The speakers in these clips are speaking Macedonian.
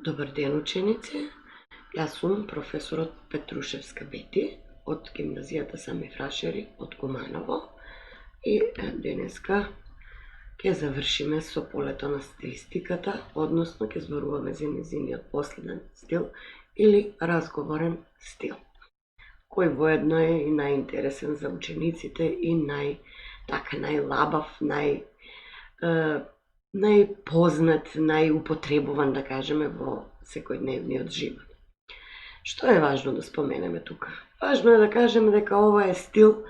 Добар ден, ученици. Јас сум професорот Петрушевска Бети од гимназијата Сами Фрашери од Куманово и денеска ќе завршиме со полето на стилистиката, односно ќе зборуваме за нејзиниот последен стил или разговорен стил, кој воедно е и најинтересен за учениците и најлабав, најпознат, најупотребуван, да кажеме, во секојдневниот живот. Што е важно да споменеме тука? Важно е да кажеме дека ова е стил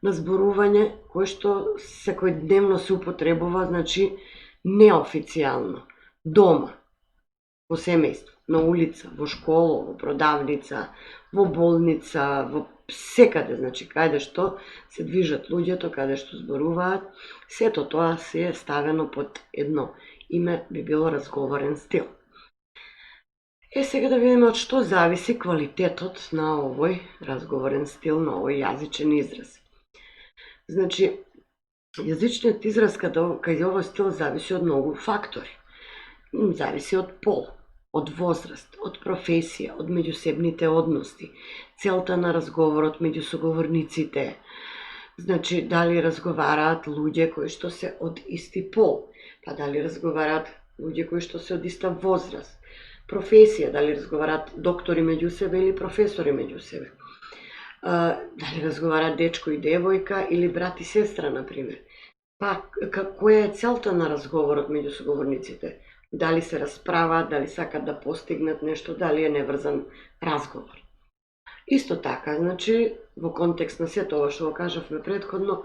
на зборување кој што секојдневно се употребува, значи неофицијално, дома, во семејство, на улица, во школа, во продавница, во болница, во секаде, значи каде што се движат луѓето, каде што зборуваат, сето тоа се е ставено под едно име, би било разговорен стил. Сега да видиме од што зависи квалитетот на овој разговорен стил, на овој јазичен израз. Значи, јазичниот израз кај овој стил зависи од многу фактори. Зависи од пол, од возраст, од професија, од меѓусебните односи, целта на разговорот меѓу соговорниците. Значи, дали разговараат луѓе кои што се од исти пол, па дали разговараат луѓе кои што се од иста возраст, професија, дали разговараат доктори меѓу себе или професори меѓу себе, дали разговараат дечко и девојка или брат и сестра, например. Па, која е целта на разговорот меѓу соговорниците? Дали се расправаат, дали сакат да постигнат нешто, дали е неврзан разговор. Исто така, значи, во контекст на сето ова што го кажавме претходно,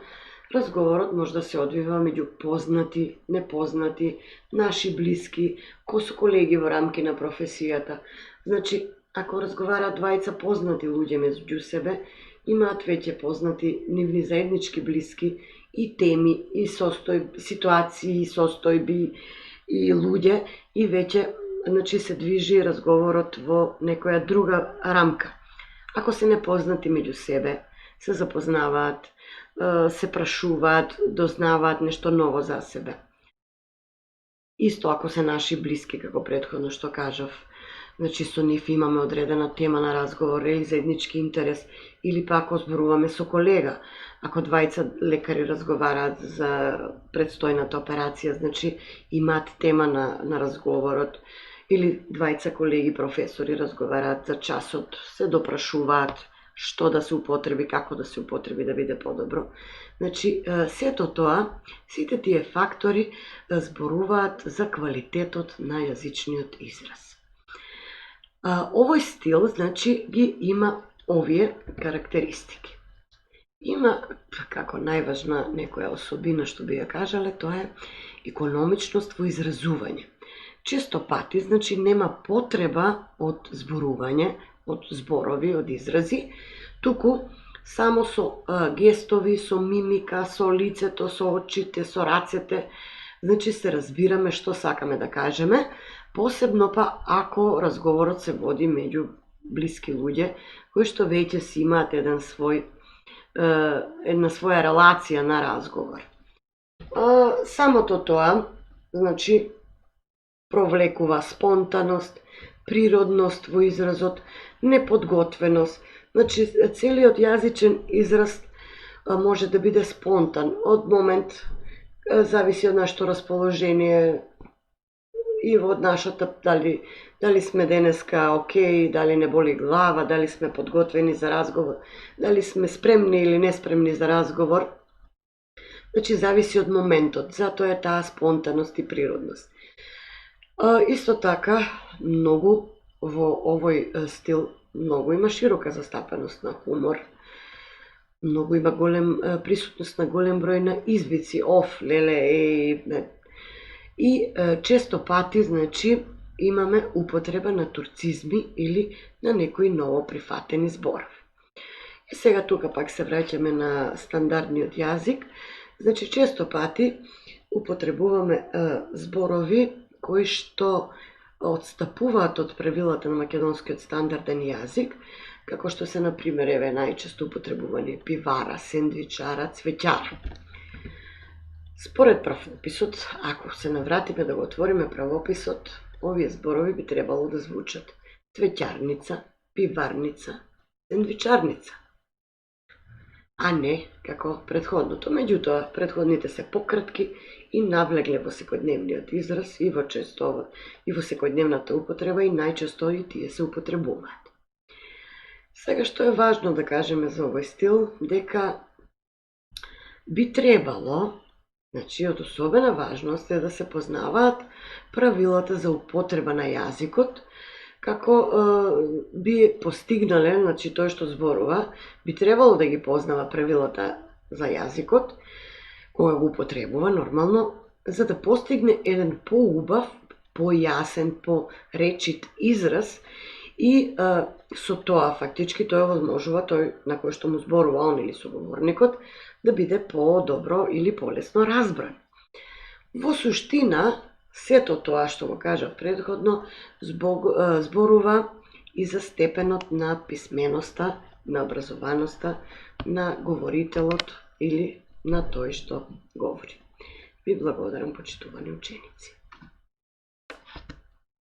разговорот може да се одвива меѓу познати, непознати, наши блиски, кои се колеги во рамки на професијата. Значи, ако разговараат двајца познати луѓе меѓу себе, имаат веќе познати нивни заеднички блиски и теми, и ситуации, состојби и луѓе, и веќе, значи, се движи разговорот во некоја друга рамка. Ако се непознати меѓу себе, се запознаваат, се прашуваат, дознаваат нешто ново за себе. Исто ако се наши блиски, како претходно што кажав, значи со нив имаме одредена тема на разговор или заеднички интерес, или па ако зборуваме со колега, ако двајца лекари разговараат за предстојната операција, значи имаат тема на разговорот, или двајца колеги професори разговараат за часот, се допрашуваат што да се употреби, како да се употреби да биде подобро. Значи, сето тоа, сите тие фактори зборуваат за квалитетот на јазичниот израз. Овој стил, значи, ги има овие карактеристики. Има, како најважна некоја особина што би ја кажале, тоа е економичност во изразување. Често пати, значи, нема потреба од зборување, од зборови, од изрази, туку само со гестови, со мимика, со лицето, со очите, со рацете, значи се разбираме што сакаме да кажеме, посебно па ако разговорот се води меѓу блиски луѓе, кои што веќе си имаат една своја релација на разговор. Самото тоа, значи, провлекува спонтаност, природност во изразот, неподготвеност. Значи, целиот јазичен израз може да биде спонтан. Од момент зависи од нашето расположение и од нашата, дали сме денеска окей, дали не боли глава, дали сме подготвени за разговор, дали сме спремни или неспремни за разговор. Значи, зависи од моментот, затоа е таа спонтаност и природност. Исто така, многу во овој стил, многу има широка застапеност на хумор, многу има присутност на голем број на извици, леле, и често пати, значи, имаме употреба на турцизми или на некои ново прифатени зборови. И сега тука пак се враќаме на стандардниот јазик, значи често пати употребуваме зборови кои што одстапуваат од правилата на македонскиот стандарден јазик, како што се, например, најчесто употребувани пивара, сендвичара, цвеќара. Според правописот, ако се навратиме да го отвориме правописот, овие зборови би требало да звучат цвеќарница, пиварница, сендвичарница, а не како претходното. Меѓутоа, претходните се пократки и навлегле во секојдневниот израз и во секојдневната употреба и најчесто и тие се употребуваат. Сега што е важно да кажеме за овој стил, дека би требало, значи од особена важност е да се познаваат правилата за употреба на јазикот, како би постигнале, значи тој што зборува, би требало да ги познава правилата за јазикот, кога го употребува нормално, за да постигне еден поубав, појасен, поречит израз и со тоа фактички тој овозможува тој на кој што му зборува он или соговорникот да биде по-добро или полесно разбран. Во суштина, сето тоа што го кажав претходно зборува и за степенот на писменоста, на образованоста на говорителот или на тој што говори. Ви благодарам, почитувани ученици.